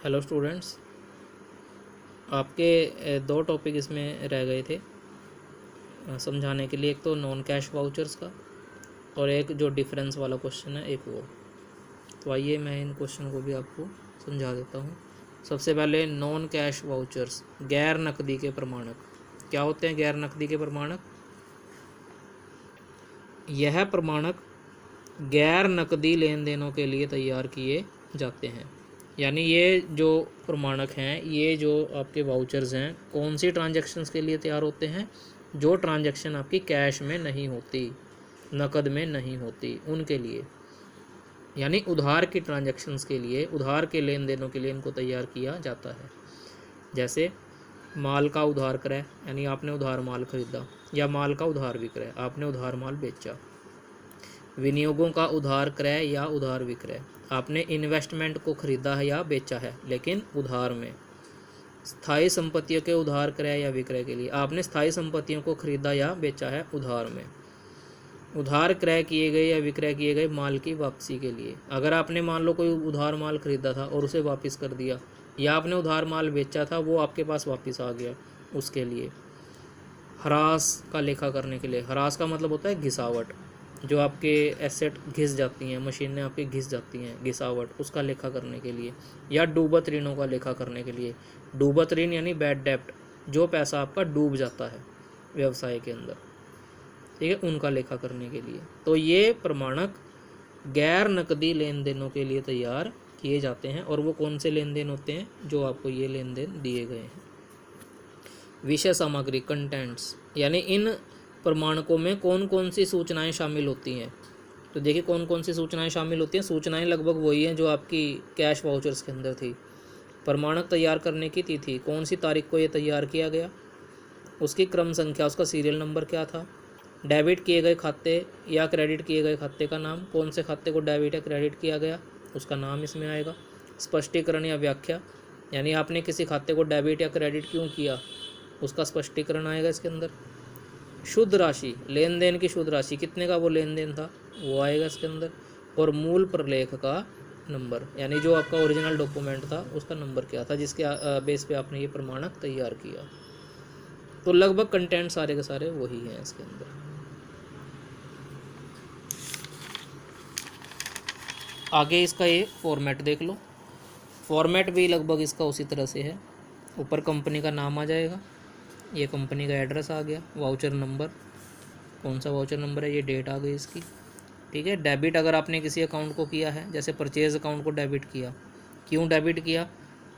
Hello students, आपके दो topic इसमें रह गए थे समझाने के लिए। एक तो नॉन कैश वाउचर्स का और एक जो डिफरेंस वाला क्वेश्चन है एक वो। तो आइए मैं इन क्वेश्चन को भी आपको समझा देता हूँ। सबसे पहले नॉन कैश वाउचर्स, गैर नकदी के प्रमाणक। क्या होते हैं गैर नकदी के प्रमाणक? यह प्रमाणक गैर नकदी लेन देनों के लिए तैयार किए जाते हैं। यानी ये जो प्रमाणक हैं, ये जो आपके वाउचर्स हैं, कौन सी ट्रांजैक्शंस के लिए तैयार होते हैं? जो ट्रांजैक्शन आपकी कैश में नहीं होती, नकद में नहीं होती, उनके लिए। यानी उधार की ट्रांजैक्शंस के लिए, उधार के लेन देनों के लिए इनको तैयार किया जाता है। जैसे माल का उधार क्रय, यानी आपने उधार माल खरीदा, या माल का उधार विक्रय, आपने उधार माल बेचा। विनियोगों का उधार क्रय या उधार विक्रय, आपने इन्वेस्टमेंट को खरीदा है या बेचा है लेकिन उधार में। स्थायी संपत्तियों के उधार क्रय या विक्रय के लिए, आपने स्थायी संपत्तियों को खरीदा या बेचा है उधार में। उधार क्रय किए गए या विक्रय किए गए माल की वापसी के लिए, अगर आपने मान लो कोई उधार माल खरीदा था और उसे वापस कर दिया, या आपने उधार माल बेचा था वो आपके पास वापस आ गया, उसके लिए। ह्रास का लेखा करने के लिए, ह्रास का मतलब होता है घिसावट, जो आपके एसेट घिस जाती हैं, मशीनें आपकी घिस जाती हैं, घिसावट, उसका लेखा करने के लिए। या डूबत ऋणों का लेखा करने के लिए। डूबत ऋण यानी बैड डेप्ट, जो पैसा आपका डूब जाता है व्यवसाय के अंदर, ठीक है, उनका लेखा करने के लिए। तो ये प्रमाणक गैर नकदी लेन देनों के लिए तैयार किए जाते हैं। और वो कौन से लेन देन होते हैं? जो आपको ये लेन देन दिए गए हैं। विषय सामग्री, कंटेंट्स, यानी इन प्रमाणकों में कौन कौन सी सूचनाएं शामिल होती हैं। तो देखिए कौन कौन सी सूचनाएं शामिल होती हैं। सूचनाएं लगभग वही हैं जो आपकी कैश वाउचर्स के अंदर थी। प्रमाणक तैयार करने की तिथि, कौन सी तारीख को ये तैयार किया गया, उसकी क्रम संख्या, उसका सीरियल नंबर क्या था। डेबिट किए गए खाते या क्रेडिट किए गए खाते का नाम, कौन से खाते को डेबिट या क्रेडिट किया गया उसका नाम इसमें आएगा। स्पष्टीकरण या व्याख्या, यानी आपने किसी खाते को डेबिट या क्रेडिट क्यों किया, उसका स्पष्टीकरण आएगा इसके अंदर। शुद्ध राशि, लेन देन की शुद्ध राशि, कितने का वो लेन देन था, वो आएगा इसके अंदर। और मूल प्रलेख का नंबर, यानी जो आपका ओरिजिनल डॉक्यूमेंट था उसका नंबर क्या था, जिसके बेस पे आपने ये प्रमाणक तैयार किया। तो लगभग कंटेंट सारे के सारे वही हैं इसके अंदर। आगे इसका ये फॉर्मेट देख लो। फॉर्मेट भी लगभग इसका उसी तरह से है। ऊपर कंपनी का नाम आ जाएगा, ये कंपनी का एड्रेस आ गया, वाउचर नंबर, कौन सा वाउचर नंबर है, ये डेट आ गई इसकी, ठीक है। डेबिट अगर आपने किसी अकाउंट को किया है, जैसे परचेज अकाउंट को डेबिट किया, क्यों डेबिट किया,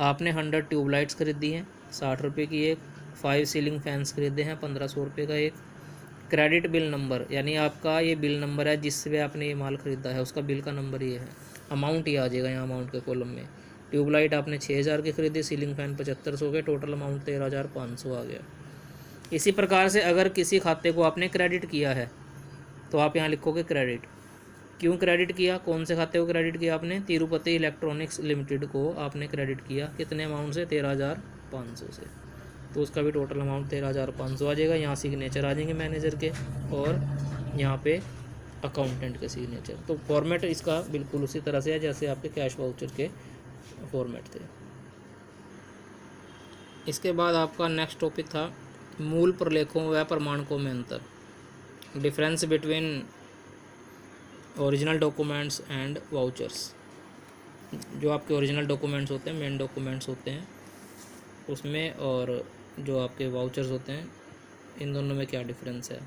आपने 100 ट्यूबलाइट्स खरीदी हैं 60 रुपये की एक, 5 सीलिंग फैंस खरीदे हैं 1500 रुपये का एक। क्रेडिट बिल नंबर, यानी आपका ये बिल नंबर है जिससे आपने ये माल खरीदा है, उसका बिल का नंबर ये है। अमाउंट ये आ जाएगा यहाँ अमाउंट के कॉलम में। ट्यूबलाइट आपने 6000 की खरीदी, सीलिंग फैन 7500 के, टोटल अमाउंट 13500 आ गया। इसी प्रकार से अगर किसी खाते को आपने क्रेडिट किया है तो आप यहाँ लिखोगे क्रेडिट। क्यों क्रेडिट किया, कौन से खाते को क्रेडिट किया आपने, तिरुपति इलेक्ट्रॉनिक्स लिमिटेड को आपने क्रेडिट किया, कितने अमाउंट से, 13500 से, तो उसका भी टोटल अमाउंट 13500 आ जाएगा। यहाँ सिग्नेचर आ जाएंगे मैनेजर के और यहाँ पे अकाउंटेंट के सिग्नेचर। तो फॉर्मेट इसका बिल्कुल उसी तरह से है जैसे आपके कैश वाउचर के फॉर्मेट थे। इसके बाद आपका नेक्स्ट टॉपिक था मूल प्रलेखों व प्रमाणकों में अंतर, difference between original documents and vouchers. जो आपके ओरिजिनल डॉक्यूमेंट्स होते हैं, मेन डॉक्यूमेंट्स होते हैं उसमें, और जो आपके वाउचर्स होते हैं, इन दोनों में क्या डिफरेंस है।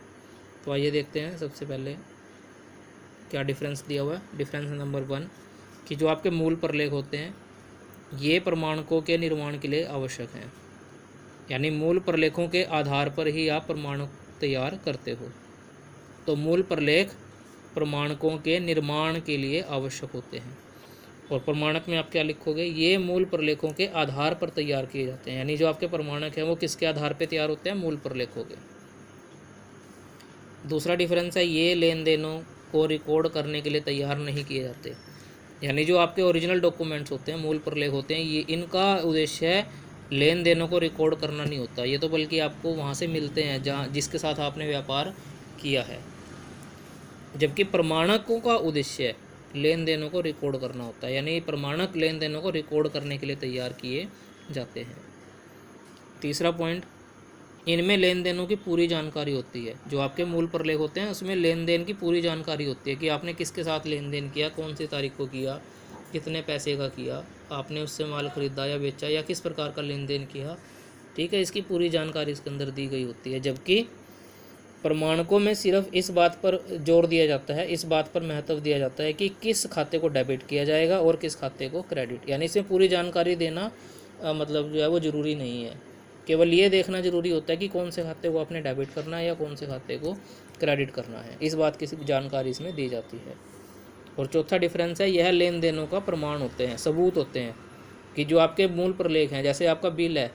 तो आइए देखते हैं सबसे पहले क्या डिफरेंस दिया हुआ है। डिफरेंस नंबर 1 कि जो आपके मूल प्रलेख होते हैं ये प्रमाणकों के निर्माण के लिए आवश्यक हैं, यानी मूल प्रलेखों के आधार पर ही आप प्रमाणक तैयार करते हो। तो मूल प्रलेख प्रमाणकों के निर्माण के लिए आवश्यक होते हैं। और प्रमाणक में आप क्या लिखोगे, ये मूल प्रलेखों के आधार पर तैयार किए जाते हैं, यानी जो आपके प्रमाणक हैं वो किसके आधार पर तैयार होते हैं, मूल प्रलेखों के। दूसरा डिफरेंस है ये लेन देनों को रिकॉर्ड करने के लिए तैयार नहीं किए जाते, यानी जो आपके ओरिजिनल डॉक्यूमेंट्स होते हैं, मूल प्रलेख होते हैं, ये इनका उद्देश्य है लेन देनों को रिकॉर्ड करना नहीं होता, ये तो बल्कि आपको वहाँ से मिलते हैं जहाँ जिसके साथ आपने व्यापार किया है। जबकि प्रमाणकों का उद्देश्य लेन देनों को रिकॉर्ड करना होता है, यानी प्रमाणक लेन देनों को रिकॉर्ड करने के लिए तैयार किए जाते हैं। तीसरा पॉइंट, इनमें लेन देनों की पूरी जानकारी होती है। जो आपके मूल प्रलेख होते हैं उसमें लेन देन की पूरी जानकारी होती है कि आपने किसके साथ लेन देन किया, कौन सी तारीख को किया, कितने पैसे का किया, आपने उससे माल खरीदा या बेचा या किस प्रकार का लेन देन किया। ठीक है, इसकी पूरी जानकारी इसके अंदर दी गई होती है। जबकि प्रमाणकों में सिर्फ इस बात पर जोर दिया जाता है, इस बात पर महत्व दिया जाता है कि किस खाते को डेबिट किया जाएगा और किस खाते को क्रेडिट, यानी इसमें पूरी जानकारी देना मतलब जो है वो ज़रूरी नहीं है। केवल ये देखना ज़रूरी होता है कि कौन से खाते को आपने डेबिट करना है या कौन से खाते को क्रेडिट करना है, इस बात की जानकारी इसमें दी जाती है। और चौथा डिफरेंस है, यह लेन देनों का प्रमाण होते हैं, सबूत होते हैं कि जो आपके मूल प्रलेख हैं, जैसे आपका बिल है,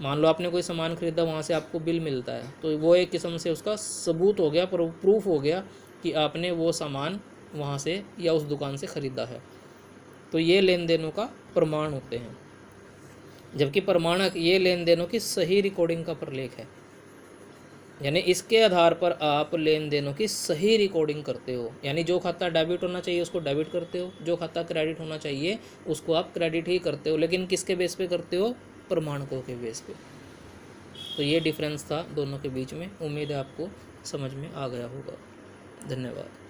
मान लो आपने कोई सामान खरीदा, वहाँ से आपको बिल मिलता है, तो वो एक किस्म से उसका सबूत हो गया, प्रूफ हो गया कि आपने वो सामान वहाँ से या उस दुकान से ख़रीदा है। तो ये लेन देनों का प्रमाण होते हैं। जबकि प्रमाणक ये लेन देनों की सही रिकॉर्डिंग का प्रलेख है, यानी इसके आधार पर आप लेन देनों की सही रिकॉर्डिंग करते हो, यानी जो खाता डेबिट होना चाहिए उसको डेबिट करते हो, जो खाता क्रेडिट होना चाहिए उसको आप क्रेडिट ही करते हो, लेकिन किसके बेस पे करते हो, प्रमाणकों के बेस पे। तो ये डिफरेंस था दोनों के बीच में। उम्मीद है आपको समझ में आ गया होगा। धन्यवाद।